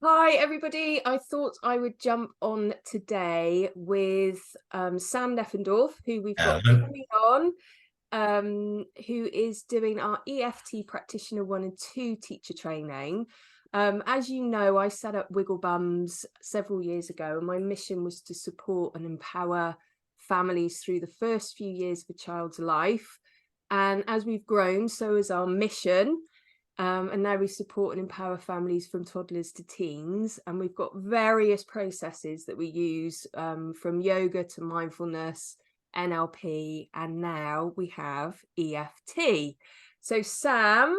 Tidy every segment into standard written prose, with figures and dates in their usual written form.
Hi everybody, I thought I would jump on today with Sam Neffendorf, who we've got Hello. coming on, who is doing our EFT Practitioner 1 and 2 teacher training. As you know, I set up Wiggle Bums several years ago, and my mission was to support and empower families through the first few years of a child's life. And as we've grown, so is our mission. And now we support and empower families from toddlers to teens. And we've got various processes that we use, from yoga to mindfulness, NLP, and now we have EFT. So Sam,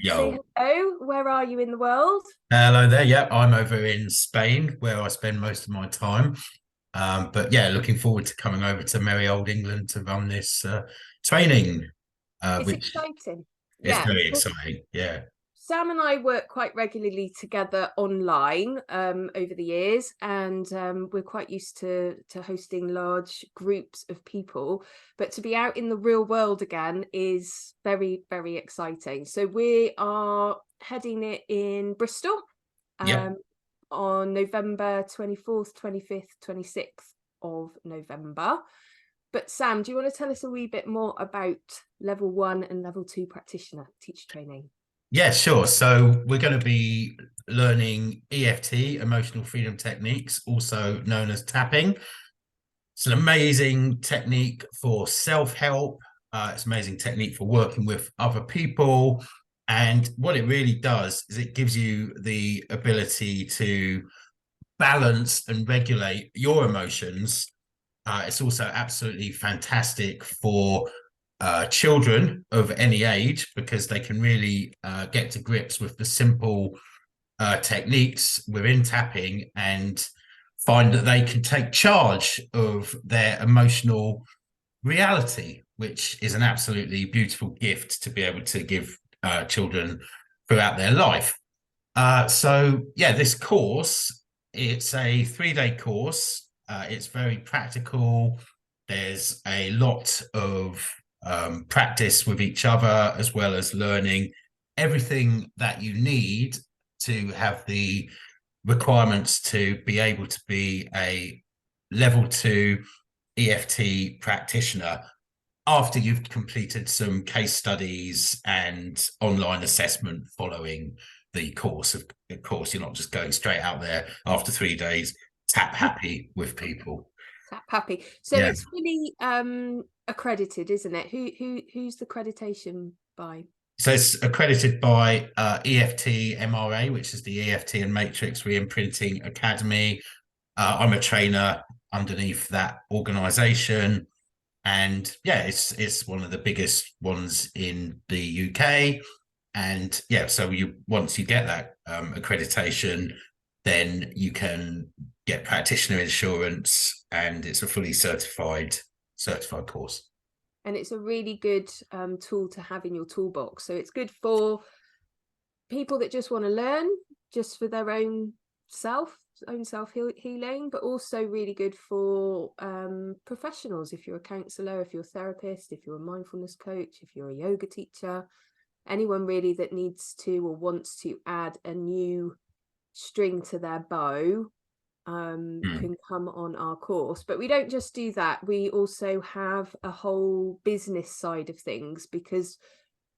say Yo. hello. Where are you in the world? Hello there. Yep, I'm over in Spain where I spend most of my time. But yeah, looking forward to coming over to merry old England to run this training, It's which exciting. is Yeah. very exciting. Yeah. Sam and I work quite regularly together online over the years, and we're quite used to hosting large groups of people. But to be out in the real world again is very, very exciting. So we are heading it in Bristol Yep. um, on November 24th, 25th, 26th of November. But Sam, do you want to tell us a wee bit more about level 1 and level 2 practitioner teacher training? Yeah, sure. So we're going to be learning EFT, emotional freedom techniques, also known as tapping. It's an amazing technique for self-help. It's an amazing technique for working with other people. And what it really does is it gives you the ability to balance and regulate your emotions. It's also absolutely fantastic for children of any age because they can really get to grips with the simple techniques within tapping and find that they can take charge of their emotional reality, which is an absolutely beautiful gift to be able to give children throughout their life. So yeah, this course, it's a 3-day course. It's very practical. There's a lot of practice with each other, as well as learning everything that you need to have the requirements to be able to be a level 2 EFT practitioner after you've completed some case studies and online assessment following the course. Of course, you're not just going straight out there after 3 days, tap happy with people. Happy. So Yeah. it's fully accredited, isn't it? Who's the accreditation by? So it's accredited by EFT MRA, which is the EFT and Matrix Reimprinting Academy. I'm a trainer underneath that organization. And yeah, it's one of the biggest ones in the UK. And yeah, so you once you get that accreditation, then you can get practitioner insurance, and it's a fully certified course. And it's a really good tool to have in your toolbox. So it's good for people that just want to learn, just for their own self healing, but also really good for professionals. If you're a counselor, if you're a therapist, if you're a mindfulness coach, if you're a yoga teacher, anyone really that needs to or wants to add a new string to their bow Mm. can come on our course. But we don't just do that, we also have a whole business side of things, because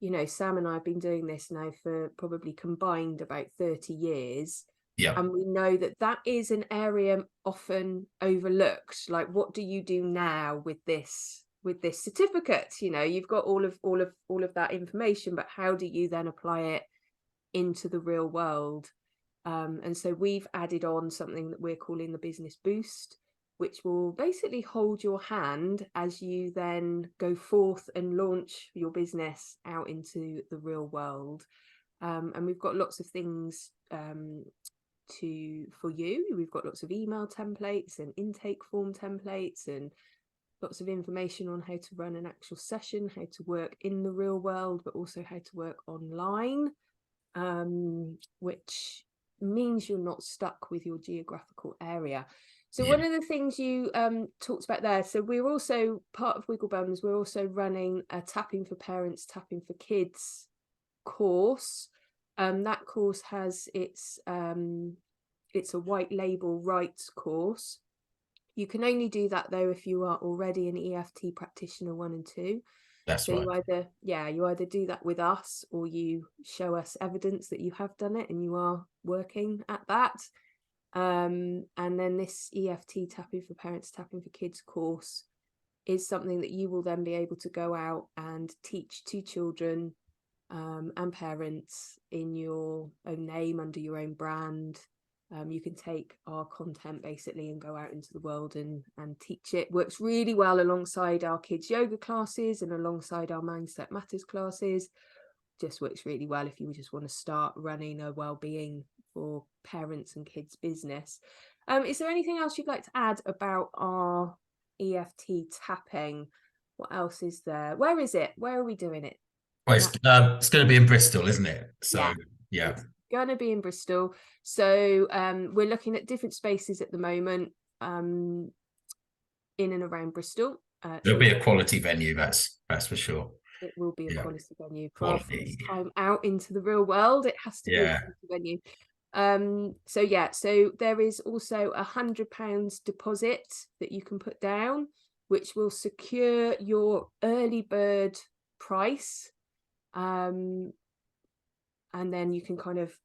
Sam and I have been doing this now for probably combined about 30 years, Yeah. and we know that that is an area often overlooked. Like, what do you do now with this certificate? You've got all of that information, but how do you then apply it into the real world? And so we've added on something that we're calling the business boost, which will basically hold your hand as you then go forth and launch your business out into the real world. And we've got lots of things for you. We've got lots of email templates and intake form templates, and lots of information on how to run an actual session, how to work in the real world, but also how to work online, which means you're not stuck with your geographical area. So Yeah. one of the things you talked about there, so we're also part of Wiggle Bums, we're also running a Tapping for Parents, Tapping for Kids course. That course has its it's a white label rights course. You can only do that though if you are already an EFT practitioner 1 and 2. That's So right. you either do that with us, or you show us evidence that you have done it and you are working at that. And then this EFT tapping for parents, tapping for kids course is something that you will then be able to go out and teach to children and parents in your own name, under your own brand. You can take our content basically and go out into the world and teach it. Works really well alongside our kids yoga classes and alongside our Mindset Matters classes. Just works really well if you just want to start running a well-being for parents and kids business. Is there anything else you'd like to add about our EFT tapping? What else is there? Where is it? Where are we doing it? Well, it's going to be in Bristol, isn't it? So Yeah, yeah, it's gonna be in Bristol. So we're looking at different spaces at the moment, in and around Bristol. it'll So be a quality venue. That's for sure. it will be a Yeah, quality venue for our quality. first time out into the real world. It has to be a Yeah. quality venue. So there is also £100 deposit that you can put down, which will secure your early bird price. And then you can kind of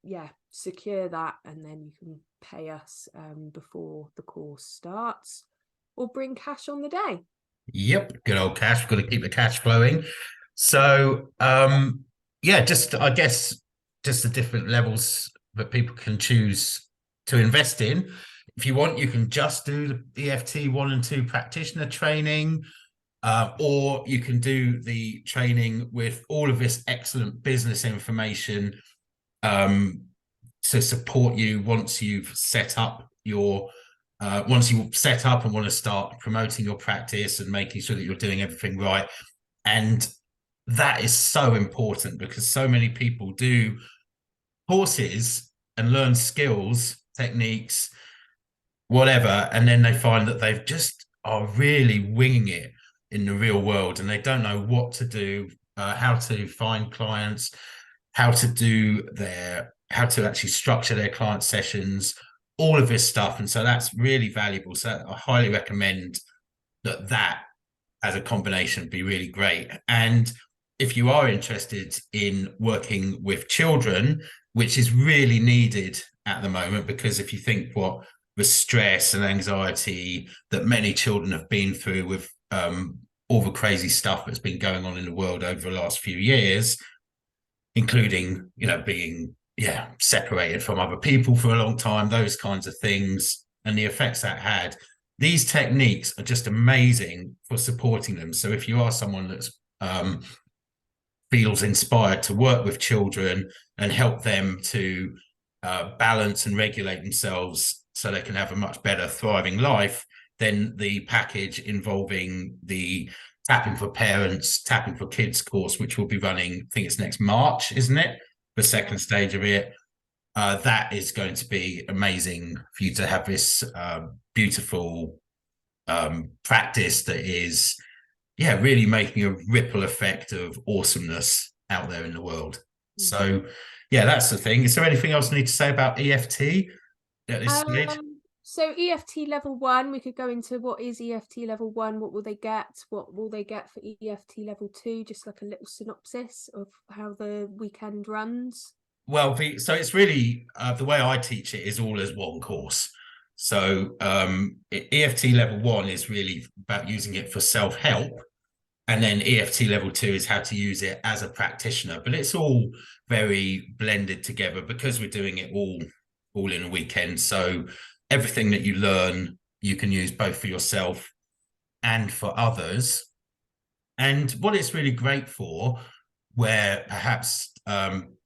secure that, and then you can pay us before the course starts, or bring cash on the day. Yep, good old cash. We've got to keep the cash flowing. So yeah, just I guess just the different levels that people can choose to invest in. If you want, you can just do the EFT 1 and 2 practitioner training, or you can do the training with all of this excellent business information to support you once you've set up your once you set up and want to start promoting your practice and making sure that you're doing everything right. And that is so important, because so many people do courses and learn skills, techniques, whatever, and then they find that they've just are really winging it in the real world, and they don't know what to do, how to find clients, how to actually structure their client sessions, all of this stuff. And so that's really valuable. So I highly recommend that as a combination be really great. And if you are interested in working with children, which is really needed at the moment, because if you think what the stress and anxiety that many children have been through with all the crazy stuff that's been going on in the world over the last few years, including, being separated from other people for a long time, those kinds of things, and the effects that had. These techniques are just amazing for supporting them. So if you are someone that's feels inspired to work with children and help them to balance and regulate themselves so they can have a much better thriving life, then the package involving the Tapping for Parents, Tapping for Kids course, which will be running, I think it's next March, isn't it? The second stage of it. That is going to be amazing for you to have this beautiful practice that is, really making a ripple effect of awesomeness out there in the world. So, that's the thing. Is there anything else I need to say about EFT at this stage? So EFT level 1, we could go into what is EFT level 1, what will they get, what will they get for EFT level 2, just like a little synopsis of how the weekend runs. Well, so it's really the way I teach it is all as one course. So EFT level 1 is really about using it for self-help, and then EFT level 2 is how to use it as a practitioner. But it's all very blended together because we're doing it all in a weekend. So everything that you learn, you can use both for yourself and for others. And what it's really great for, where perhaps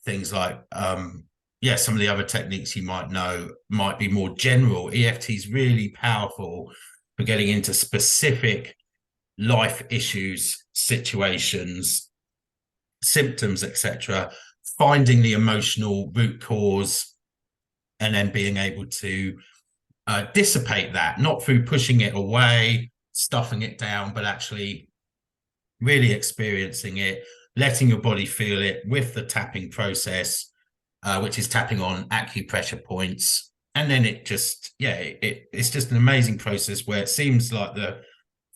things like some of the other techniques you might know might be more general, EFT is really powerful for getting into specific life issues, situations, symptoms, etc., finding the emotional root cause, and then being able to dissipate that, not through pushing it away, stuffing it down, but actually really experiencing it, letting your body feel it with the tapping process, which is tapping on acupressure points and then it just, yeah, it's just an amazing process where it seems like the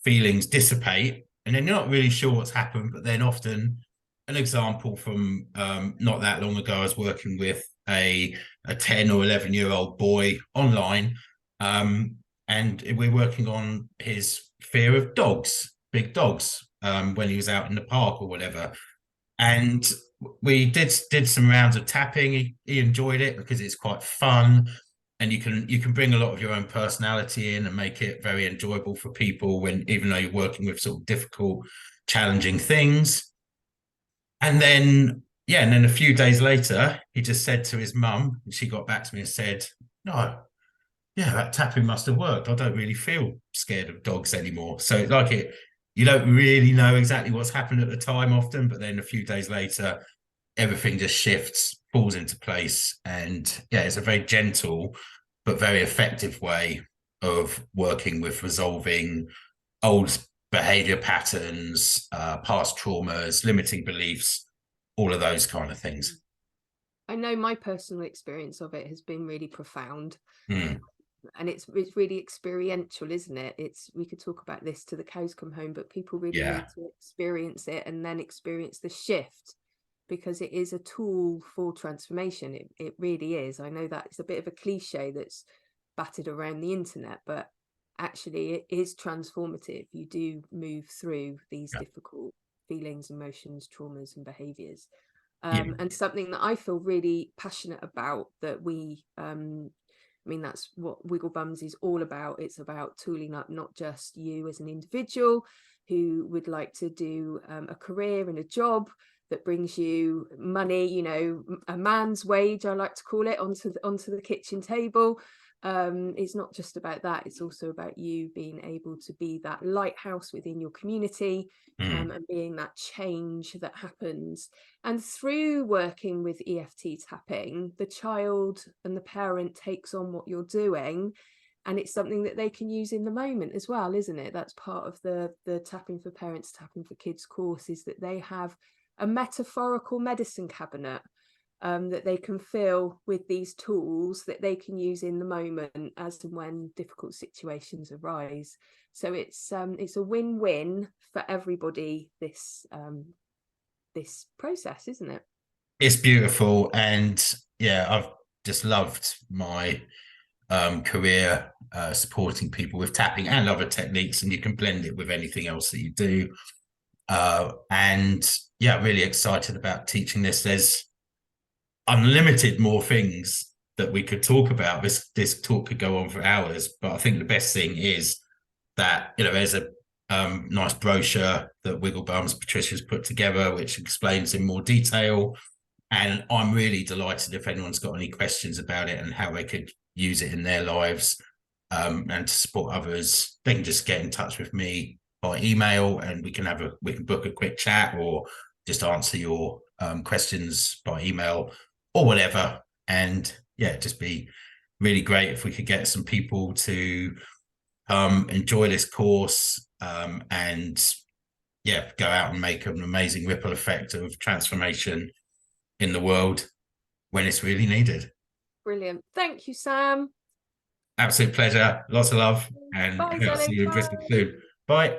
feelings dissipate, and then you're not really sure what's happened. But then often, an example from not that long ago, I was working with a 10 or 11-year-old boy online, and we're working on his fear of dogs, big dogs, when he was out in the park or whatever. And we did some rounds of tapping. He enjoyed it because it's quite fun, and you can bring a lot of your own personality in and make it very enjoyable for people, when even though you're working with sort of difficult, challenging things. And then, yeah, and then a few days later, he just said to his mum, and she got back to me and said, "No, yeah, that tapping must have worked. I don't really feel scared of dogs anymore." So it's like you don't really know exactly what's happened at the time often, but then a few days later, everything just shifts, falls into place. And yeah, it's a very gentle but very effective way of working with resolving old behavior patterns, past traumas, limiting beliefs, all of those kind of things. I know my personal experience of it has been really profound. Mm, And it's really experiential, isn't it? We could talk about this till the cows come home, but people really yeah, need to experience it and then experience the shift, because it is a tool for transformation. It really is. I know that it's a bit of a cliche that's battered around the internet, but actually it is transformative. You do move through these yeah, difficult feelings, emotions, traumas and behaviors. yeah, And something that I feel really passionate about, that I mean, that's what Wiggle Bums is all about. It's about tooling up not just you as an individual who would like to do a career and a job that brings you money, you know, a man's wage, I like to call it, onto the kitchen table. It's not just about that. It's also about you being able to be that lighthouse within your community, mm, and being that change that happens. And through working with EFT tapping, the child and the parent takes on what you're doing, and it's something that they can use in the moment as well, isn't it? That's part of the tapping for parents, tapping for kids course, is that they have a metaphorical medicine cabinet, that they can fill with these tools that they can use in the moment as and when difficult situations arise. So it's a win-win for everybody, this process, isn't it? it's beautiful. And yeah, I've just loved my career supporting people with tapping and other techniques, and you can blend it with anything else that you do. And yeah, really excited about teaching this. There's unlimited more things that we could talk about. This talk could go on for hours, but I think the best thing is that, you know, there's a nice brochure that Wiggle Bums Patricia's put together, which explains in more detail. And I'm really delighted if anyone's got any questions about it and how they could use it in their lives, and to support others. They can just get in touch with me by email, and we can book a quick chat, or just answer your questions by email or whatever. And yeah, it'd just be really great if we could get some people to enjoy this course, and yeah, go out and make an amazing ripple effect of transformation in the world when it's really needed. Brilliant. Thank you, Sam. Absolute pleasure. Lots of love. And Bye, I'll see Zelly. you in Bristol Bye. soon. Bye.